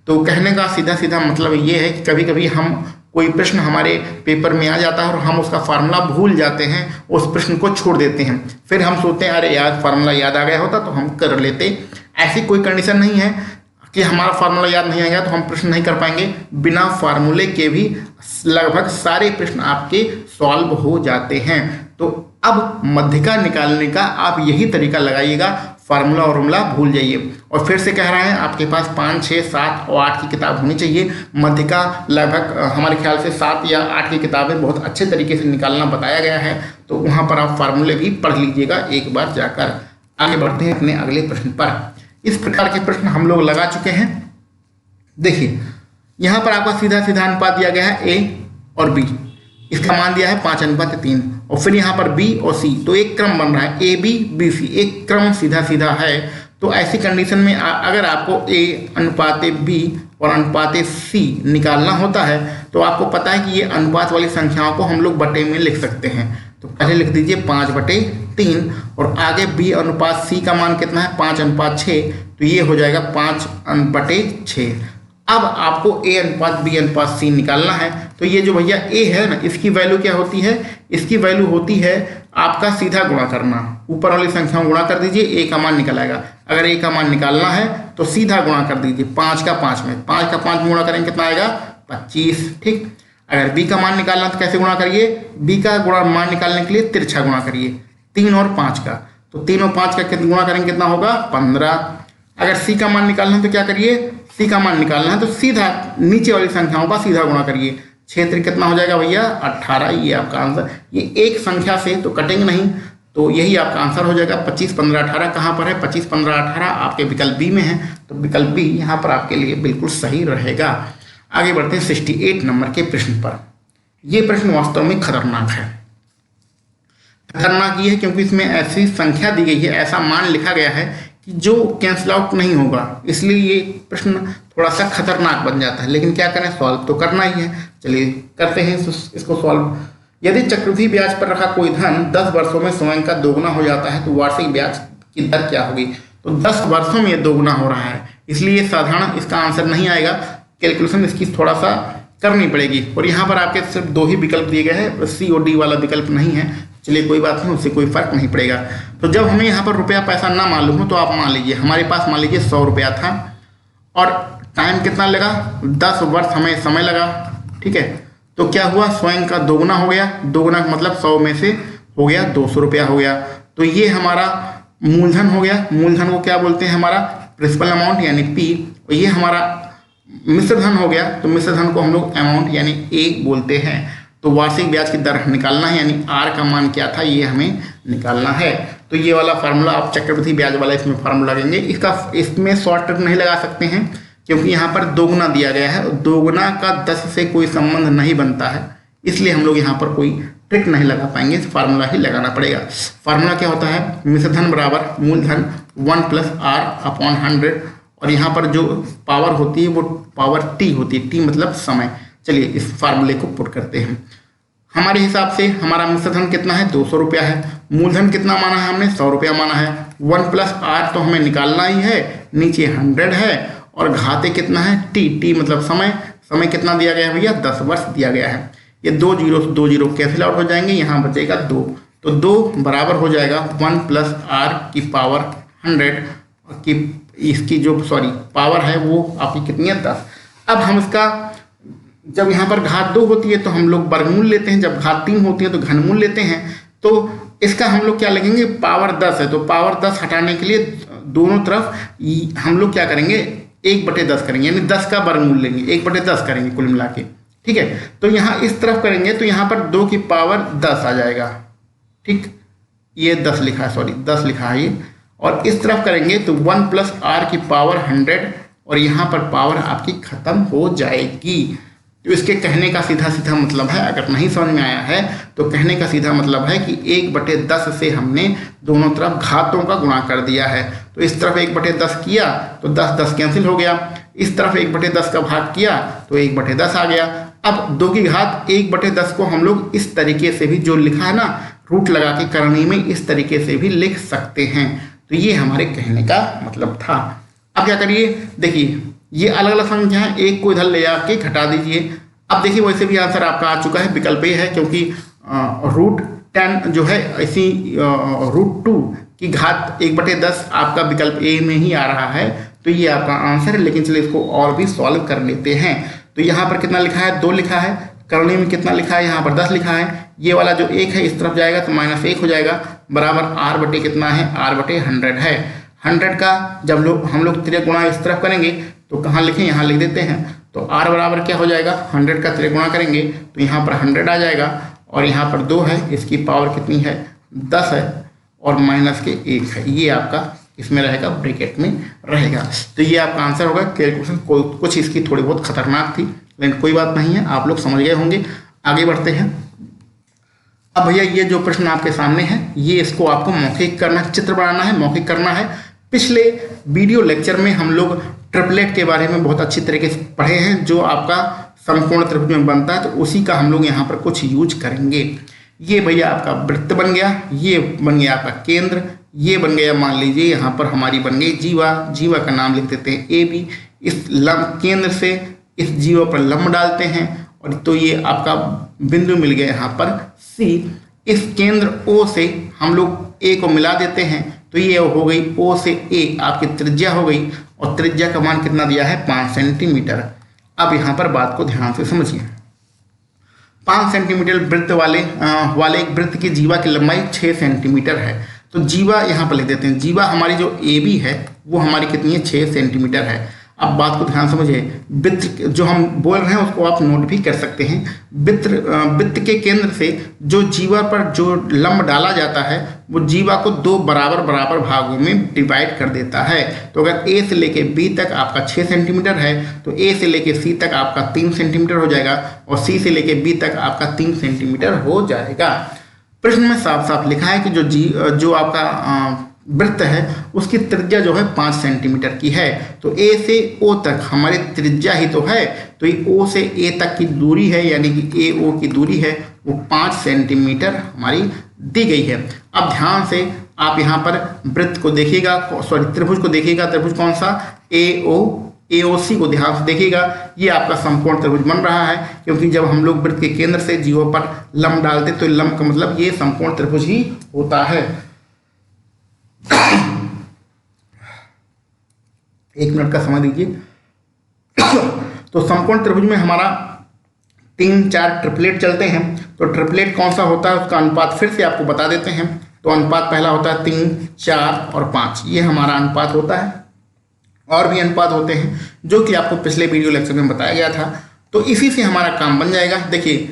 [SPEAKER 1] तो कहने का सीधा सीधा मतलब ये है कि कभी कभी हम कोई प्रश्न हमारे पेपर में आ जाता है और हम उसका फार्मूला भूल जाते हैं, उस प्रश्न को छोड़ देते हैं, फिर हम सोचते हैं अरे यार फार्मूला याद आ गया होता तो हम कर लेते। ऐसी कोई कंडीशन नहीं है, कि हमारा फार्मूला याद नहीं आएगा तो हम प्रश्न नहीं कर पाएंगे। बिना फार्मूले के भी लगभग सारे प्रश्न आपके सॉल्व हो जाते हैं। तो अब मध्यिका निकालने का आप यही तरीका लगाइएगा, फार्मूला और उर्मला भूल जाइए। और फिर से कह रहे हैं, आपके पास 5, 6, 7 और 8 की किताब होनी चाहिए। मध्यिका लगभग हमारे ख्याल से 7 या 8 की किताबें बहुत अच्छे तरीके से निकालना बताया गया है, तो वहाँ पर आप फार्मूले भी पढ़ लीजिएगा एक बार जाकर। आगे बढ़ते हैं अपने अगले प्रश्न पर। इस प्रकार के प्रश्न हम लोग लगा चुके हैं। देखिए यहाँ पर आपका सीधा सीधा अनुपात दिया गया है ए और बी, इसका मान दिया है 5:3 और फिर यहाँ पर बी और सी, तो एक क्रम बन रहा है ए बी बी सी, एक क्रम सीधा सीधा है। तो ऐसी कंडीशन में अगर आपको ए अनुपात बी और अनुपात सी निकालना होता है तो आपको पता है कि ये अनुपात वाली संख्याओं को हम लोग बटे में लिख सकते हैं। तो पहले लिख दीजिए 5/3 और आगे बी अनुपात सी का मान कितना है 5:6, तो ये हो जाएगा 5/6। अब आपको ए अनुपात बी अनुपात सी निकालना है। तो ये जो भैया ए है ना, इसकी वैल्यू क्या होती है, इसकी वैल्यू होती है आपका सीधा गुणा करना, ऊपर वाली संख्याओं गुणा कर दीजिए, ए का मान निकल आएगा। अगर ए का मान निकालना है तो सीधा गुणा कर दीजिए 5 का 5 में, 5 का 5 में गुणा करेंगे कितना आएगा 25। ठीक, अगर बी का मान निकालना तो कैसे गुणा करिए, बी का मान निकालने के लिए तिरछा गुणा करिए 3 और 5 का, तो 3 और 5 का गुणा करेंगे कितना होगा 15। अगर सी का मान निकालना है तो क्या करिए, सी का मान निकालना है तो सीधा नीचे वाली संख्याओं का सीधा गुणा करिए, क्षेत्र कितना हो जाएगा भैया 18। ये आपका आंसर, ये एक संख्या से तो कटेंगे नहीं, तो यही आपका आंसर हो जाएगा 25, 15, 18। कहाँ पर है 25, 15, 18 आपके विकल्प बी में है, तो विकल्प बी यहाँ पर आपके लिए बिल्कुल सही रहेगा। आगे बढ़ते हैं 68 नंबर के प्रश्न पर। यह प्रश्न वास्तव में खतरनाक है। खतरनाक ये है क्योंकि इसमें ऐसी संख्या दी गई है, ऐसा मान लिखा गया है कि जो कैंसिल आउट नहीं होगा, इसलिए ये प्रश्न थोड़ा सा खतरनाक बन जाता है। लेकिन क्या करें, सॉल्व तो करना ही है। चलिए करते हैं इसको सॉल्व। यदि चक्रवृद्धि ब्याज पर रखा कोई धन 10 वर्षों में स्वयं का दोगुना हो जाता है तो वार्षिक ब्याज की दर क्या होगी। तो 10 वर्षों में दोगुना हो रहा है, इसलिए साधारण इसका आंसर नहीं आएगा, कैलकुलेशन इसकी थोड़ा सा करनी पड़ेगी। और यहाँ पर आपके सिर्फ 2 ही विकल्प दिए गए हैं, सी और डी वाला विकल्प नहीं है। चलिए कोई बात नहीं, उससे कोई फर्क नहीं पड़ेगा। तो जब हमें यहाँ पर रुपया पैसा ना मालूम हो तो आप मान लीजिए हमारे पास मान लीजिए 100 रुपया था और टाइम कितना लगा 10 वर्ष हमें समय लगा। ठीक है, तो क्या हुआ, स्वयं का दोगुना हो गया। दोगुना का मतलब 100 में से हो गया 200 रुपया हो गया। तो ये हमारा मूलधन हो गया। मूलधन को क्या बोलते हैं, हमारा प्रिंसिपल अमाउंट यानी पी। और ये हमारा मिश्र धन हो गया, तो मिश्र धन को हम लोग अमाउंट यानी ए बोलते हैं। तो वार्षिक ब्याज की दर निकालना है, यानी आर का मान क्या था ये हमें निकालना है। तो ये वाला फार्मूला आप चक्रवृद्धि ब्याज वाला इसमें फार्मूला लगेंगे। इसमें शॉर्ट ट्रिक नहीं लगा सकते हैं क्योंकि यहाँ पर दोगुना दिया गया है। दोगुना का 10 से कोई संबंध नहीं बनता है, इसलिए हम लोग यहाँ पर कोई ट्रिक नहीं लगा पाएंगे, फार्मूला ही लगाना पड़ेगा। फार्मूला क्या होता है, मिश्र धन बराबर मूलधन 1 + r/100 और यहाँ पर जो पावर होती है वो पावर टी होती है, टी मतलब समय। चलिए इस फार्मूले को पुट करते हैं। हमारे हिसाब से हमारा मिश्र धन कितना है 200 रुपया है। मूलधन कितना माना है हमने 100 रुपया माना है। 1 + r तो हमें निकालना ही है, नीचे 100 है और घाते कितना है टी, टी मतलब समय। समय कितना दिया गया है भैया 10 वर्ष दिया गया है। ये 2 जीरो कैंसिल आउट हो जाएंगे, यहाँ बचेगा 2, तो 2 बराबर हो जाएगा 1 + r⁴ की इसकी जो पावर है वो आपकी कितनी है 10। अब हम इसका जब यहाँ पर घात 2 होती है तो हम लोग वर्गमूल लेते हैं, जब घात 3 होती है तो घनमूल लेते हैं। तो इसका हम लोग क्या लगेंगे, पावर 10 है तो पावर 10 हटाने के लिए दोनों तरफ हम लोग क्या करेंगे 1/10 करेंगे, यानी 10 का वर्गमूल लेंगे, 1/10 करेंगे कुल मिला के। ठीक है, तो यहाँ इस तरफ करेंगे तो यहाँ पर 2 की पावर 10 आ जाएगा। ठीक, ये 10 लिखा है, 10 लिखा है ये। और इस तरफ करेंगे तो 1 + r⁴ और यहाँ पर पावर आपकी खत्म हो जाएगी। तो इसके कहने का सीधा सीधा मतलब है, अगर नहीं समझ में आया है तो कहने का सीधा मतलब है कि 1/10 से हमने दोनों तरफ घातों का गुणा कर दिया है। तो इस तरफ 1/10 किया तो 10 कैंसिल हो गया, इस तरफ 1/10 का भाग किया तो 1/10 आ गया। अब 2 की घात 1/10 को हम लोग इस तरीके से भी जो लिखा है ना रूट लगा के करनी में इस तरीके से भी लिख सकते हैं। तो ये हमारे कहने का मतलब था। अब क्या करिए, देखिए ये अलग अलग संख्या है, एक को इधर ले आके घटा दीजिए। अब देखिए वैसे भी आंसर आपका आ चुका है, विकल्प ये है क्योंकि √10 जो है इसी √2 की घात 1/10 आपका विकल्प ए में ही आ रहा है। तो ये आपका आंसर है। लेकिन चलिए इसको और भी सॉल्व कर लेते हैं। तो यहाँ पर कितना लिखा है, 2 लिखा है। करनी में कितना लिखा है, यहाँ पर 10 लिखा है। ये वाला जो 1 है इस तरफ जाएगा तो -1 हो जाएगा, बराबर r बटे कितना है, r बटे 100 है। 100 का जब हम लोग त्रिगुणा इस तरफ करेंगे तो कहाँ लिखें, यहाँ लिख देते हैं। तो r बराबर क्या हो जाएगा, 100 का त्रिगुणा करेंगे तो यहाँ पर 100 आ जाएगा, और यहाँ पर 2 है, इसकी पावर कितनी है, 10 है, और -1 है। ये आपका इसमें रहेगा, ब्रैकेट में रहेगा। तो ये आपका आंसर होगा। कैलकुलेशन कुछ इसकी थोड़ी बहुत खतरनाक थी, लेकिन कोई बात नहीं है, आप लोग समझ गए होंगे। आगे बढ़ते हैं। अब भैया ये जो प्रश्न आपके सामने है, ये इसको आपको मौखिक करना, चित्र बनाना है, मौखिक करना है। पिछले वीडियो लेक्चर में हम लोग ट्रिपलेट के बारे में बहुत अच्छी तरीके से पढ़े हैं, जो आपका समकोण त्रिभुज में बनता है, तो उसी का हम लोग यहाँ पर कुछ यूज करेंगे। ये भैया आपका वृत्त बन गया, ये बन गया आपका केंद्र, ये बन गया, मान लीजिए यहाँ पर हमारी बन गई जीवा। जीवा का नाम लिख देते हैं AB। इस लंब केंद्र से इस जीवा पर लंब डालते हैं, और तो ये आपका बिंदु मिल गया यहाँ पर C। इस केंद्र O से हम लोग A को मिला देते हैं, तो ये हो गई O से A, आपकी त्रिज्या हो गई, और त्रिज्या का मान कितना दिया है, 5 सेंटीमीटर। अब यहाँ पर बात को ध्यान से समझिए। 5 सेंटीमीटर वृत्त वाले एक वृत्त की जीवा की लंबाई 6 सेंटीमीटर है। तो जीवा यहाँ पर लिख देते हैं। जीवा हमारी जो AB है वो हमारी कितनी है, 6 सेंटीमीटर है। अब बात को ध्यान समझिए। वृत्त जो हम बोल रहे हैं उसको आप नोट भी कर सकते हैं। वृत्त के केंद्र से जो जीवा पर जो लंब डाला जाता है वो जीवा को 2 बराबर बराबर भागों में डिवाइड कर देता है। तो अगर A से लेके B तक आपका 6 सेंटीमीटर है तो A से लेके C तक आपका 3 सेंटीमीटर हो जाएगा, और C से लेके B तक आपका 3 सेंटीमीटर हो जाएगा। प्रश्न में साफ साफ लिखा है कि जो आपका वृत्त है उसकी त्रिज्या जो है 5 सेंटीमीटर की है। तो A से O तक हमारी त्रिज्या ही तो है, तो ये O से A तक की दूरी है, यानी कि AO की दूरी है वो 5 सेंटीमीटर हमारी दी गई है। अब ध्यान से आप यहाँ पर वृत्त को देखिएगा, सॉरी त्रिभुज को देखिएगा। त्रिभुज कौन सा, AOC को ध्यान से देखिएगा। ये आपका समकोण त्रिभुज बन रहा है, क्योंकि जब हम लोग वृत्त के केंद्र से जीवा पर लंब डालते तो लंब का मतलब ये समकोण त्रिभुज ही होता है। 1 मिनट का समय दीजिए। तो समकोण त्रिभुज में हमारा 3-4 ट्रिपलेट चलते हैं। तो ट्रिपलेट कौन सा होता है उसका अनुपात फिर से आपको बता देते हैं। तो अनुपात पहला होता है 3, 4 और 5, ये हमारा अनुपात होता है। और भी अनुपात होते हैं जो कि आपको पिछले वीडियो लेक्चर में बताया गया था। तो इसी से हमारा काम बन जाएगा। देखिए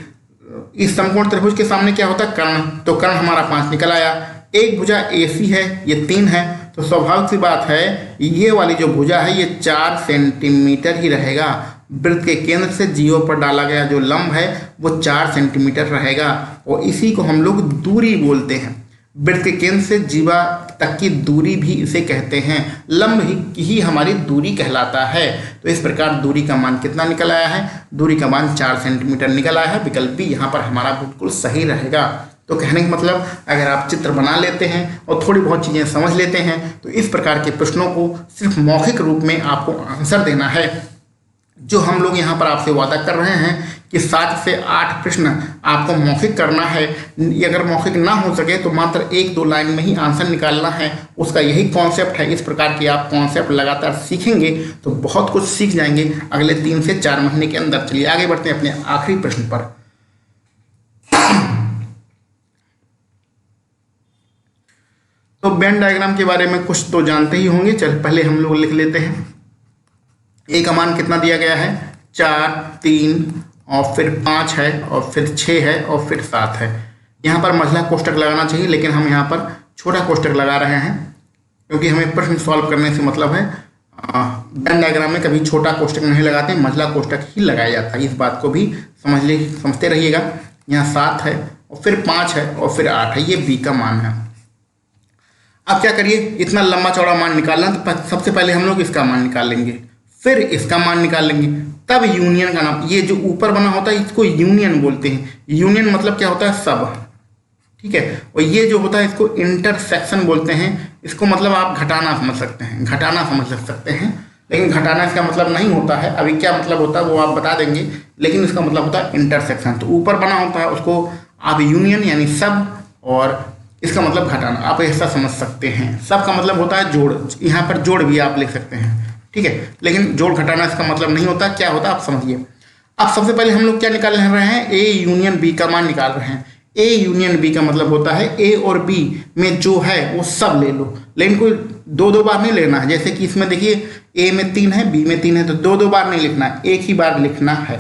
[SPEAKER 1] इस समकोण त्रिभुज के सामने क्या होता है, कर्ण। तो कर्ण हमारा 5 निकल आया। एक भुजा AC है, ये 3 है, तो स्वाभाविक सी बात है ये वाली जो भुजा है ये 4 सेंटीमीटर ही रहेगा। वृत्त के केंद्र से जीवा पर डाला गया जो लंब है वो 4 सेंटीमीटर रहेगा, और इसी को हम लोग दूरी बोलते हैं। वृत्त के केंद्र से जीवा तक की दूरी भी इसे कहते हैं। लंब ही हमारी दूरी कहलाता है। तो इस प्रकार दूरी का मान कितना निकल आया है, दूरी का मान 4 सेंटीमीटर निकल आया है। विकल्प भी यहाँ पर हमारा बिल्कुल सही रहेगा। तो कहने का मतलब अगर आप चित्र बना लेते हैं और थोड़ी बहुत चीज़ें समझ लेते हैं तो इस प्रकार के प्रश्नों को सिर्फ मौखिक रूप में आपको आंसर देना है। जो हम लोग यहाँ पर आपसे वादा कर रहे हैं कि 7 से 8 प्रश्न आपको मौखिक करना है। अगर मौखिक ना हो सके तो मात्र 1-2 लाइन में ही आंसर निकालना है। उसका यही कॉन्सेप्ट है। इस प्रकार की आप कॉन्सेप्ट लगातार सीखेंगे तो बहुत कुछ सीख जाएंगे अगले 3 से 4 महीने के अंदर। चलिए आगे बढ़ते हैं अपने आखिरी प्रश्न पर। तो वेन डायग्राम के बारे में कुछ तो जानते ही होंगे। चल पहले हम लोग लिख लेते हैं। A का मान कितना दिया गया है, 4, 3 और फिर 5 है, और फिर 6 है, और फिर 7 है। यहाँ पर मझला कोष्टक लगाना चाहिए, लेकिन हम यहाँ पर छोटा कोष्टक लगा रहे हैं क्योंकि हमें प्रश्न सॉल्व करने से मतलब है। वेन डायग्राम में कभी छोटा कोष्टक नहीं लगाते, मझला कोष्टक ही लगाया जाता है। इस बात को भी समझते रहिएगा। यहाँ 7 है, और फिर 5 है, और फिर 8 है। ये B का मान है। अब क्या करिए, इतना लंबा चौड़ा मान निकालना, तो सबसे पहले हम लोग इसका मान निकालेंगे, फिर इसका मान निकाल लेंगे, तब यूनियन का नाम। ये जो ऊपर बना होता है इसको यूनियन बोलते हैं। यूनियन मतलब क्या होता है, सब, ठीक है। और ये जो होता है इसको इंटरसेक्शन बोलते हैं। इसको मतलब आप घटाना समझ सकते हैं, घटाना समझ सकते हैं, लेकिन घटाना इसका मतलब नहीं होता है। अभी क्या मतलब होता है वो आप बता देंगे, लेकिन इसका मतलब होता है इंटरसेक्शन। तो ऊपर बना होता है उसको आप यूनियन यानी सब, और इसका मतलब घटाना। आप ऐसा समझ सकते हैं। सब का मतलब होता है जोड़, यहाँ पर जोड़ भी आप लिख सकते हैं। ठीक है, लेकिन जोड़ घटाना इसका मतलब नहीं होता। क्या होता आप समझिए। अब सबसे पहले हम लोग क्या निकाल रहे हैं, ए यूनियन बी का मान निकाल रहे हैं। ए यूनियन बी का मतलब होता है ए और बी में जो है वो सब ले लो, लेकिन कोई दो दो बार नहीं लेना है। जैसे कि इसमें देखिए ए में 3 है, बी में 3 है, तो दो दो बार नहीं लिखना है, एक ही बार लिखना है।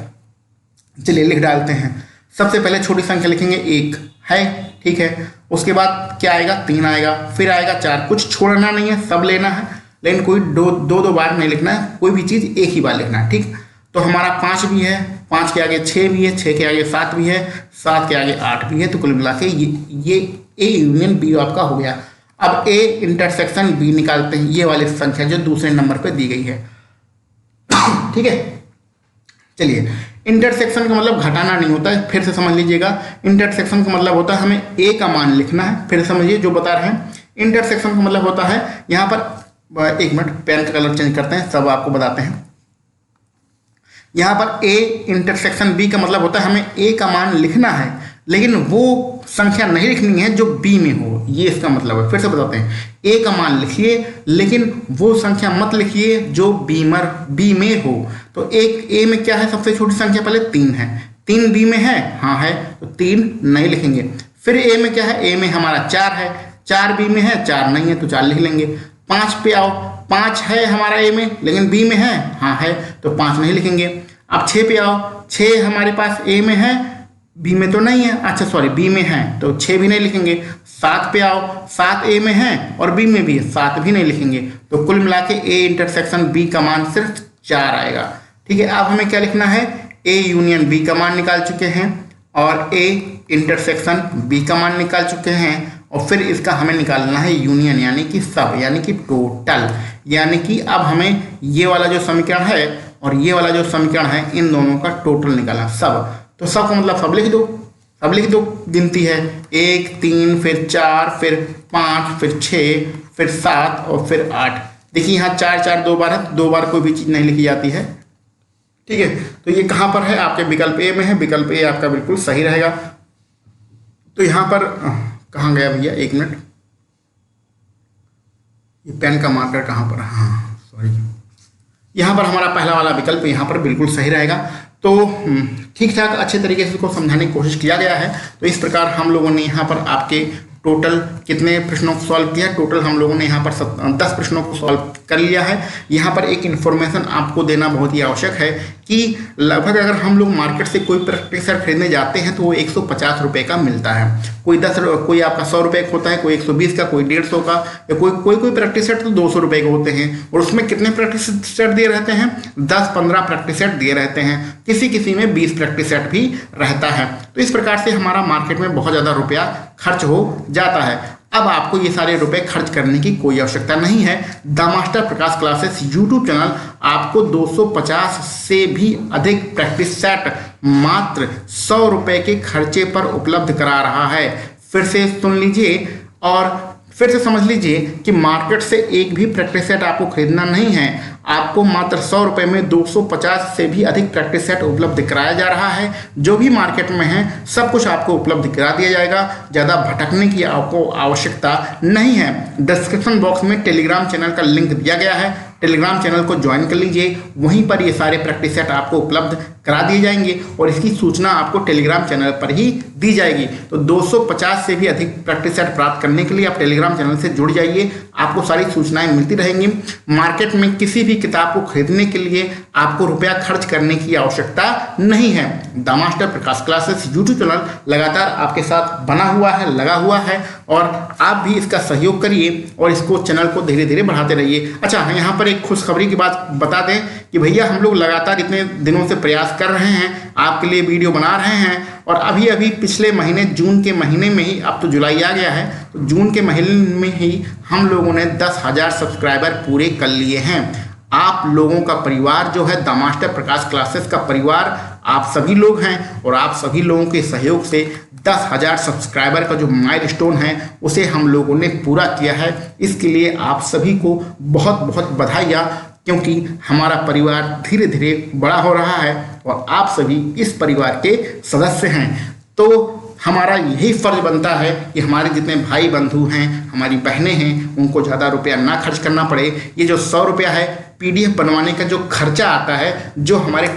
[SPEAKER 1] चलिए लिख डालते हैं। सबसे पहले छोटी संख्या लिखेंगे 1 है, ठीक है। उसके बाद क्या आएगा, 3 आएगा, फिर आएगा 4। कुछ छोड़ना नहीं है, सब लेना है, लेकिन कोई दो दो बार नहीं लिखना है, कोई भी चीज़ एक ही बार लिखना है, ठीक। तो हमारा 5 भी है, 5 के आगे 6 भी है, 6 के आगे 7 भी है, 7 के आगे 8 भी है। तो कुल मिला के ये ए यूनियन बी आपका हो गया। अब ए इंटरसेक्शन बी निकालते हैं, ये वाली संख्या जो दूसरे नंबर पे दी गई है, ठीक है। चलिए, इंटरसेक्शन का मतलब घटाना नहीं होता है, फिर से समझ लीजिएगा। इंटरसेक्शन का मतलब होता है हमें ए का मान लिखना है। फिर समझिए जो बता रहे हैं, इंटरसेक्शन का मतलब होता है यहाँ पर, एक मिनट पेन का कलर चेंज करते हैं, सब आपको बताते हैं। यहाँ पर ए इंटरसेक्शन बी का मतलब होता है हमें ए का मान लिखना है, लेकिन वो संख्या नहीं लिखनी है जो बी में हो, ये इसका मतलब है। फिर से बताते हैं, ए का मान लिखिए लेकिन वो संख्या मत लिखिए जो बी में हो। तो एक ए में क्या है, सबसे छोटी संख्या पहले 3 है, 3 बी में है, हाँ है, तो 3 नहीं लिखेंगे। फिर ए में क्या है, ए में हमारा 4 है, 4 बी में है, 4 नहीं है, तो 4 लिख लेंगे। 5 पे आओ, 5 है हमारा ए में, लेकिन बी में है, हाँ है, तो 5 नहीं लिखेंगे। अब 6 पे आओ, 6 हमारे पास ए में है, बी में तो नहीं है, अच्छा सॉरी बी में है, तो 6 भी नहीं लिखेंगे। 7 पे आओ, 7 ए में है और बी में भी है, 7 भी नहीं लिखेंगे। तो कुल मिला के ए इंटरसेक्शन बी का मान सिर्फ 4 आएगा, ठीक है। अब हमें क्या लिखना है, ए यूनियन बी का मान निकाल चुके हैं और ए इंटरसेक्शन बी का मान निकाल चुके हैं, और फिर इसका हमें निकालना है यूनियन, यानी कि सब, यानी कि टोटल। यानी कि अब हमें ये वाला जो समीकरण है और ये वाला जो समीकरण है, इन दोनों का टोटल निकालना, सब। तो सब का मतलब सब लिख दो, सब लिख दो। गिनती है 1 3 फिर 4 फिर 5 फिर 6 फिर 7 और फिर 8। देखिए यहाँ 4 4 2 बार है, 2 बार कोई भी चीज़ नहीं लिखी जाती है, ठीक है। तो ये कहाँ पर है, आपके विकल्प ए में है, विकल्प ए आपका बिल्कुल सही रहेगा। तो यहाँ पर कहाँ गया भैया, एक मिनट, ये पेन का मार्कर कहाँ पर है, हाँ सॉरी, यहाँ पर हमारा पहला वाला विकल्प यहाँ पर बिल्कुल सही रहेगा। तो ठीक ठाक अच्छे तरीके से इसको समझाने की कोशिश किया गया है। तो इस प्रकार हम लोगों ने यहाँ पर आपके टोटल कितने प्रश्नों को सॉल्व किया, टोटल हम लोगों ने यहाँ पर 10 प्रश्नों को सॉल्व कर लिया है। यहाँ पर एक इन्फॉर्मेशन आपको देना बहुत ही आवश्यक है कि लगभग अगर हम लोग मार्केट से कोई प्रैक्टिस सेट खरीदने जाते हैं तो वो 150 रुपये का मिलता है। कोई आपका 100 रुपये का होता है, कोई 120 का, कोई 150 का, या कोई प्रैक्टिस सेट तो 200 रुपये के होते हैं। और उसमें कितने प्रैक्टिस सेट दिए रहते हैं, 10-15 प्रैक्टिस सेट दिए रहते हैं, किसी में 20 प्रैक्टिस सेट भी रहता है। तो इस प्रकार से हमारा मार्केट में बहुत ज़्यादा रुपया खर्च हो जाता है। अब आपको ये सारे रुपए खर्च करने की कोई आवश्यकता नहीं है। The master Prakash classes YouTube channel आपको 250 से भी अधिक प्रैक्टिस सेट मात्र 100 रुपए के खर्चे पर उपलब्ध करा रहा है। फिर से सुन लीजिए और फिर से समझ लीजिए कि मार्केट से एक भी प्रैक्टिस सेट आपको खरीदना नहीं है, आपको मात्र 100 रुपये में 250 से भी अधिक प्रैक्टिस सेट उपलब्ध कराया जा रहा है। जो भी मार्केट में है सब कुछ आपको उपलब्ध करा दिया जाएगा, ज़्यादा भटकने की आपको आवश्यकता नहीं है। डिस्क्रिप्शन बॉक्स में टेलीग्राम चैनल का लिंक दिया गया है, टेलीग्राम चैनल को ज्वाइन कर लीजिए, वहीं पर ये सारे प्रैक्टिस सेट आपको उपलब्ध करा दिए जाएंगे और इसकी सूचना आपको टेलीग्राम चैनल पर ही दी जाएगी। तो 250 से भी अधिक प्रैक्टिस सेट प्राप्त करने के लिए आप टेलीग्राम चैनल से जुड़ जाइए, आपको सारी सूचनाएं मिलती रहेंगी। मार्केट में किसी भी किताब को खरीदने के लिए आपको रुपया खर्च करने की आवश्यकता नहीं है। The master Prakash classes YouTube channel लगातार आपके साथ बना हुआ है, लगा हुआ है, और आप भी इसका सहयोग करिए और इसको चैनल को धीरे धीरे बढ़ाते रहिए। अच्छा, यहाँ पर एक खुशखबरी की बात बता दें कि भैया हम लोग लगातार इतने दिनों से प्रयास कर रहे हैं, आपके लिए वीडियो बना रहे हैं, और अभी पिछले महीने जून के महीने में ही, अब तो जुलाई आ गया है, तो जून के महीने में ही हम लोगों ने 10,000 सब्सक्राइबर पूरे कर लिए हैं। आप लोगों का परिवार जो है, द मास्टर प्रकाश क्लासेस का परिवार आप सभी लोग हैं, और आप सभी लोगों के सहयोग से 10,000 सब्सक्राइबर का जो माइलस्टोन है उसे हम लोगों ने पूरा किया है। इसके लिए आप सभी को बहुत बहुत बधाइयाँ, क्योंकि हमारा परिवार धीरे धीरे बड़ा हो रहा है और आप सभी इस परिवार के सदस्य हैं। तो हमारा यही फर्ज बनता है कि हमारे जितने भाई बंधु हैं, हमारी बहनें हैं, उनको ज़्यादा रुपया ना खर्च करना पड़े। ये जो 100 रुपया है PDF बनवाने का जो खर्चा आता है, जो हमारे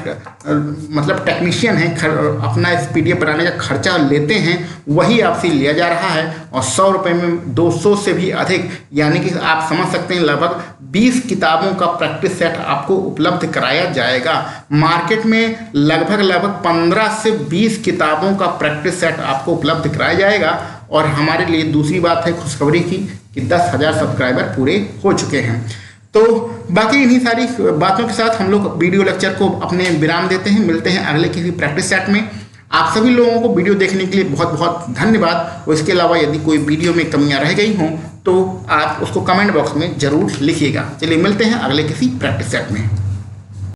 [SPEAKER 1] मतलब टेक्नीशियन हैं अपना इस PDF बनाने का खर्चा लेते हैं, वही आपसे लिया जा रहा है। और 100 रुपये में 200 से भी अधिक, यानी कि आप समझ सकते हैं लगभग 20 किताबों का प्रैक्टिस सेट आपको उपलब्ध कराया जाएगा। मार्केट में लगभग 15 से 20 किताबों का प्रैक्टिस सेट आपको उपलब्ध कराया जाएगा। और हमारे लिए दूसरी बात है खुशखबरी की कि 10,000 सब्सक्राइबर पूरे हो चुके हैं। तो बाकी इन्हीं सारी बातों के साथ हम लोग वीडियो लेक्चर को अपने विराम देते हैं। मिलते हैं अगले किसी प्रैक्टिस सेट में। आप सभी लोगों को वीडियो देखने के लिए बहुत बहुत धन्यवाद। और इसके अलावा यदि कोई वीडियो में कमियां रह गई हों तो आप उसको कमेंट बॉक्स में ज़रूर लिखिएगा। चलिए मिलते हैं अगले किसी प्रैक्टिस सेट में।